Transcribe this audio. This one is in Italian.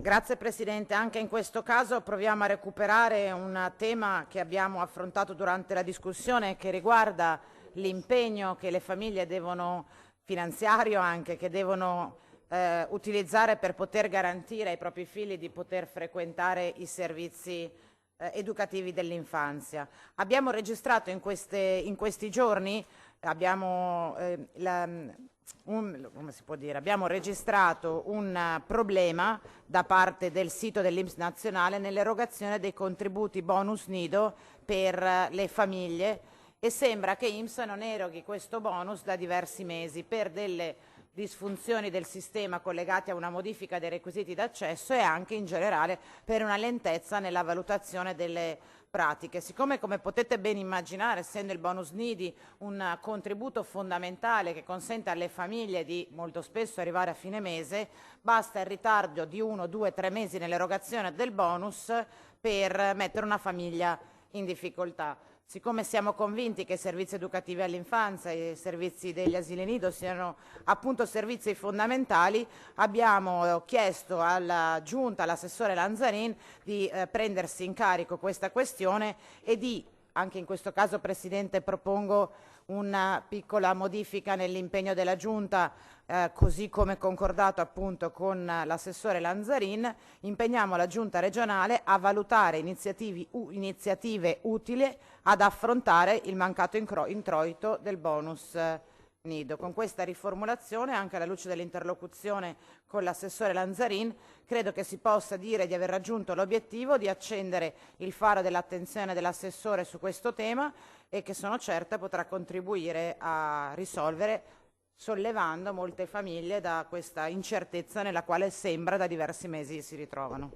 Grazie Presidente, anche in questo caso proviamo a recuperare un tema che abbiamo affrontato durante la discussione che riguarda l'impegno che le famiglie devono, finanziario anche, che devono utilizzare per poter garantire ai propri figli di poter frequentare i servizi educativi dell'infanzia. Abbiamo registrato in questi giorni, abbiamo come si può dire? Abbiamo registrato un problema da parte del sito dell'INPS nazionale nell'erogazione dei contributi bonus nido per le famiglie e sembra che INPS non eroghi questo bonus da diversi mesi per delle disfunzioni del sistema collegate a una modifica dei requisiti d'accesso e anche in generale per una lentezza nella valutazione delle pratiche. Siccome, come potete ben immaginare, essendo il bonus nidi un contributo fondamentale che consente alle famiglie di molto spesso arrivare a fine mese, basta il ritardo di 1, 2, 3 mesi nell'erogazione del bonus per mettere una famiglia in difficoltà. Siccome siamo convinti che i servizi educativi all'infanzia e i servizi degli asili nido siano appunto servizi fondamentali, abbiamo chiesto alla Giunta, all'assessore Lanzarin, di prendersi in carico questa questione e di, anche in questo caso Presidente, propongo una piccola modifica nell'impegno della Giunta, così come concordato appunto con l'assessore Lanzarin. Impegniamo la Giunta regionale a valutare iniziative utili ad affrontare il mancato introito del bonus nido. Con questa riformulazione, anche alla luce dell'interlocuzione con l'assessore Lanzarin, credo che si possa dire di aver raggiunto l'obiettivo di accendere il faro dell'attenzione dell'assessore su questo tema e che sono certa potrà contribuire a risolvere, sollevando molte famiglie da questa incertezza nella quale sembra da diversi mesi si ritrovano.